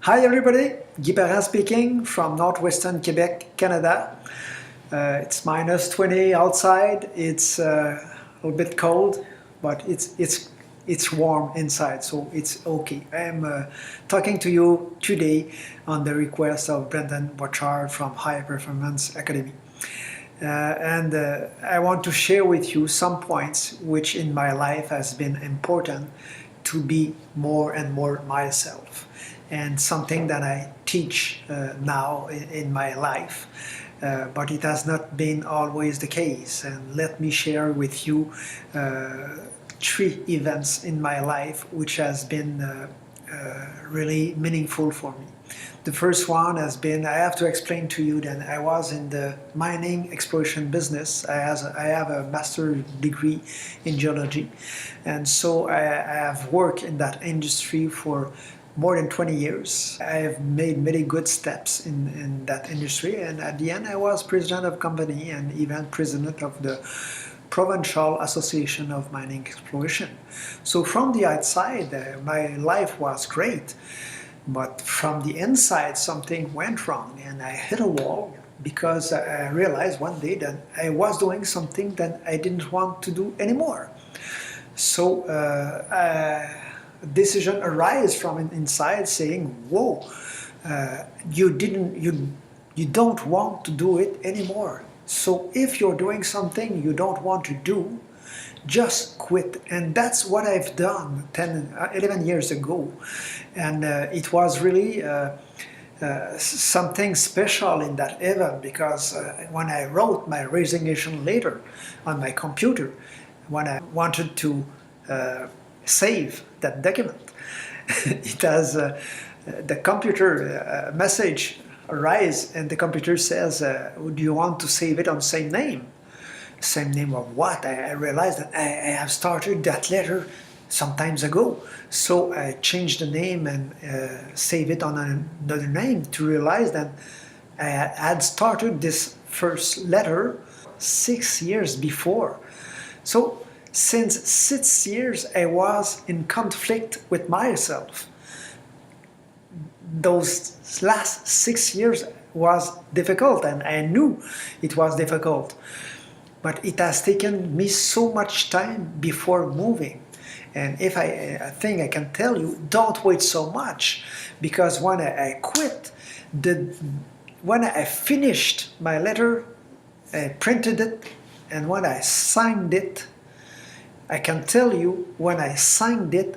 Hi everybody, BBurchard speaking from northwestern Quebec, Canada. It's minus 20 outside. It's a little bit cold, but it's warm inside, so it's okay. I'm talking to you today on the request of BBurchard from High Performance Academy. I want to share with you some points which in my life has been important to be more and more myself, and something that I teach now in my life, but it has not been always the case. And let me share with you 3 events in my life which has been really meaningful for me. The first one has been, I have to explain to you that I was in the mining exploration business. I have a master's degree in geology, and so I have worked in that industry for more than 20 years. I have made many good steps in that industry, and at the end I was president of company and even president of the Provincial Association of Mining Exploration. So from the outside, my life was great. But from the inside, something went wrong, and I hit a wall because I realized one day that I was doing something that I didn't want to do anymore. So a decision arose from inside saying, "Whoa, you don't want to do it anymore. So if you're doing something you don't want to do, just quit." And that's what I've done 11 years ago. And it was really something special in that event, because when I wrote my resignation letter on my computer, when I wanted to save that document, it has the computer message arise, and the computer says, "Do you want to save it on same name?" Same name of what? I realized that I have started that letter some times ago. So I changed the name and save it on another name to realize that I had started this first letter 6 years before. So since 6 years I was in conflict with myself. Those last 6 years was difficult, and I knew it was difficult. But it has taken me so much time before moving. And if I think I can tell you, don't wait so much, because when I quit, when I finished my letter, I printed it, and when I signed it, I can tell you, when I signed it,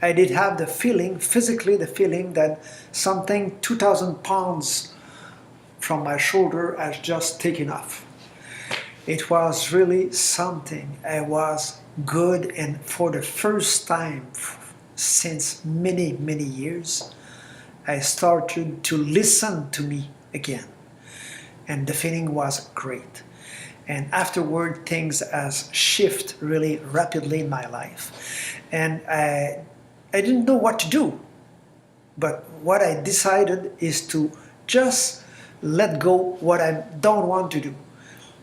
I did have the feeling, physically the feeling, that something 2,000 pounds from my shoulder has just taken off. It was really something. I was good, and for the first time since many, many years, I started to listen to me again. And the feeling was great. And afterward, things has shifted really rapidly in my life. And I didn't know what to do. But what I decided is to just let go what I don't want to do.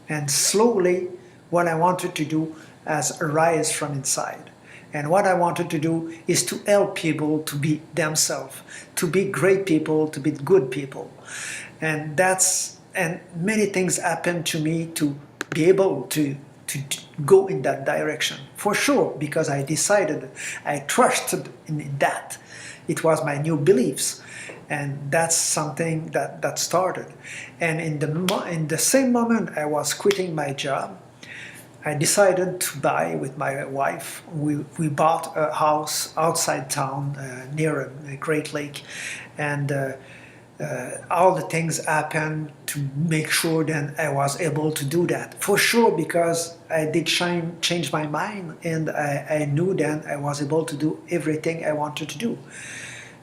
And slowly, what I wanted to do has arisen from inside. And what I wanted to do is to help people to be themselves, to be great people, to be good people. And many things happened to me to be able to go in that direction. For sure, because I decided, I trusted in that. It was my new beliefs. And that's something that started. And in the same moment I was quitting my job, I decided to buy with my wife. We bought a house outside town near a great lake. And all the things happened to make sure that I was able to do that. For sure, because I did change my mind, and I knew that I was able to do everything I wanted to do.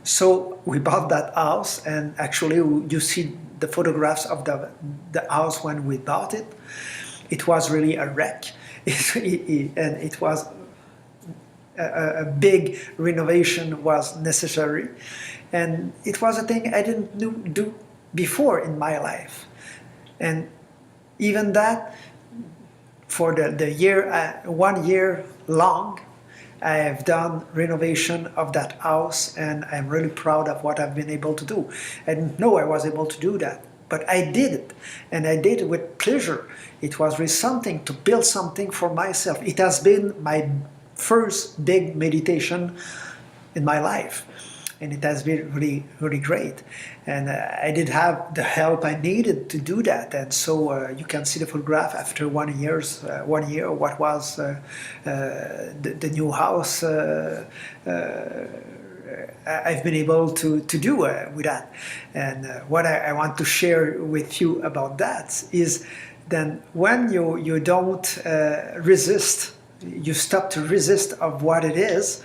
So we bought that house, and actually you see the photographs of the house when we bought it. It was really a wreck, and it was a big renovation was necessary, and it was a thing I didn't do before in my life. And even that, for the year, 1 year long, I have done renovation of that house, and I'm really proud of what I've been able to do. I didn't know I was able to do that, but I did it, and I did it with pleasure. It was really something to build something for myself. It has been my first big meditation in my life, and it has been really, really great. And I did have the help I needed to do that. And so you can see the photograph after 1 year, what was the new house I've been able to do with that. And what I want to share with you about that is then when you don't resist, you stop to resist of what it is,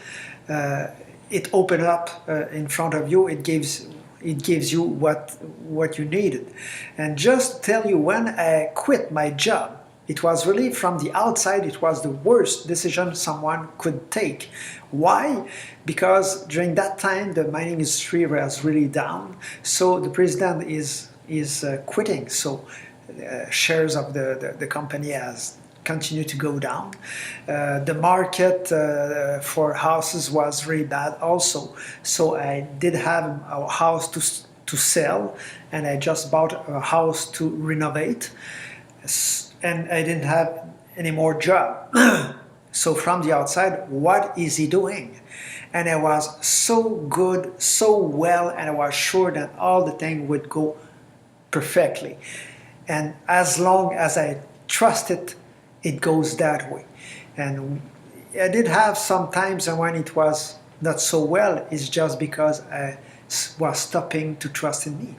it opens up in front of you. It gives you what you needed. And just tell you, when I quit my job, it was really from the outside, it was the worst decision someone could take. Why? Because during that time the mining industry was really down. So the president is quitting. So shares of the company has continued to go down. The market for houses was really bad also. So I did have a house to sell, and I just bought a house to renovate, and I didn't have any more job. So from the outside, what is he doing? And I was so good, so well, and I was sure that all the things would go perfectly. And as long as I trusted, it goes that way. And I did have some times when it was not so well. It's just because I was stopping to trust in me,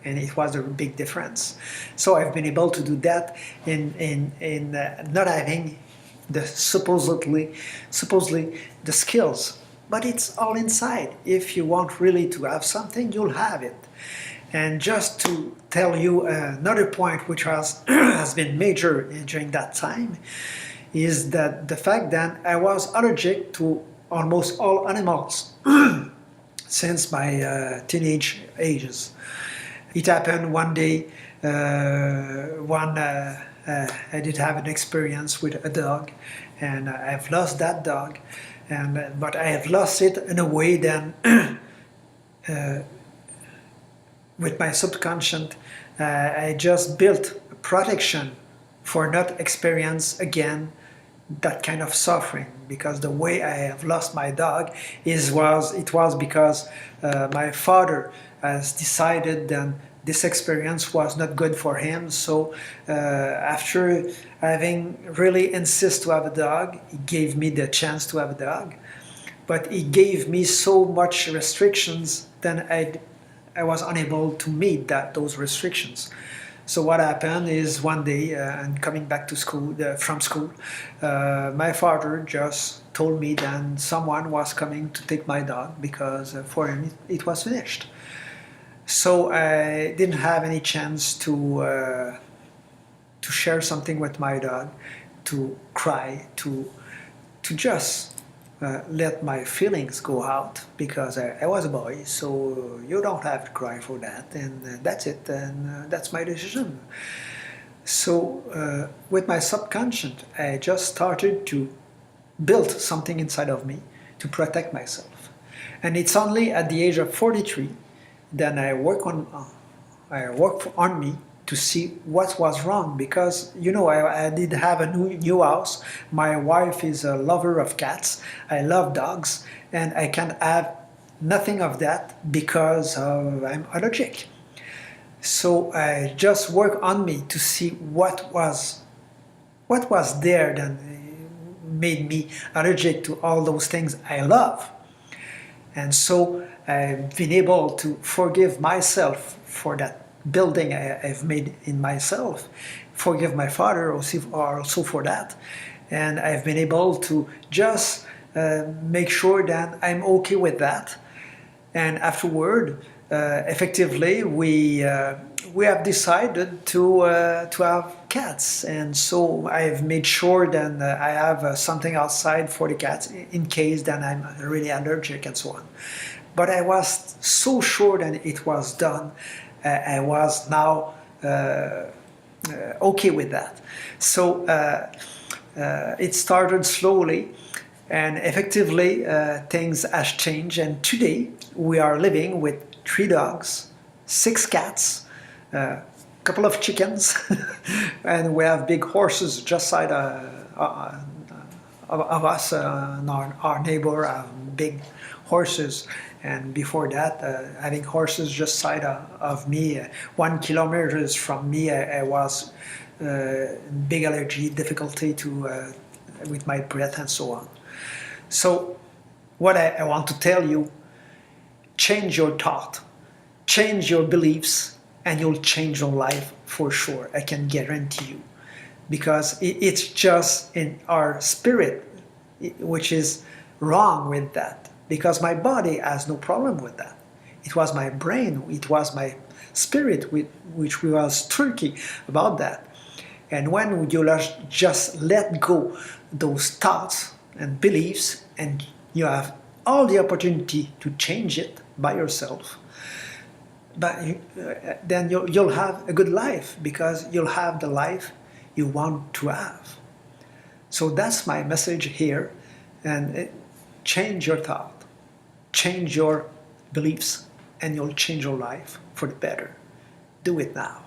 and it was a big difference. So I've been able to do that in not having the supposedly the skills, but it's all inside. If you want really to have something, you'll have it. And just to tell you another point which has been major during that time is that the fact that I was allergic to almost all animals since my teenage ages. It happened one day I did have an experience with a dog, and I've lost that dog, but I have lost it in a way that with my subconscious, I just built a protection for not experience again that kind of suffering. Because the way I have lost my dog was because my father has decided that this experience was not good for him. So after having really insisted to have a dog, he gave me the chance to have a dog, but he gave me so much restrictions that I was unable to meet those restrictions. So what happened is one day, and coming back to school, from school, my father just told me that someone was coming to take my dog because for him it was finished. So I didn't have any chance to share something with my dog, to cry, to just let my feelings go out, because I was a boy, so you don't have to cry for that, and that's it, and that's my decision. So with my subconscious, I just started to build something inside of me to protect myself. And it's only at the age of 43 that I work on me to see what was wrong, because I did have a new house. My wife is a lover of cats. I love dogs, and I can't have nothing of that because I'm allergic. So I just work on me to see what was there that made me allergic to all those things I love. And so I've been able to forgive myself for that building I've made in myself, forgive my father also for that, and I've been able to just make sure that I'm okay with that. And afterward, effectively, we have decided to have cats, and so I've made sure that I have something outside for the cats in case that I'm really allergic and so on. But I was so sure that it was done. I was now okay with that. So it started slowly, And effectively, things has changed, and today we are living with 3 dogs, 6 cats, a couple of chickens, and we have big horses just side of us. Our neighbor have big horses, and before that, having horses just side of me, 1 kilometer from me, I was big allergy, difficulty to with my breath and so on. So what I want to tell you, change your thought, change your beliefs, and you'll change your life for sure. I can guarantee you, because it's just in our spirit which is wrong with that, because my body has no problem with that. It was my brain, it was my spirit which was tricky about that. And when you just let go those thoughts and beliefs, and you have all the opportunity to change it by yourself, but then you'll have a good life, because you'll have the life you want to have. So that's my message here. And change your thought, change your beliefs, and you'll change your life for the better. Do it now.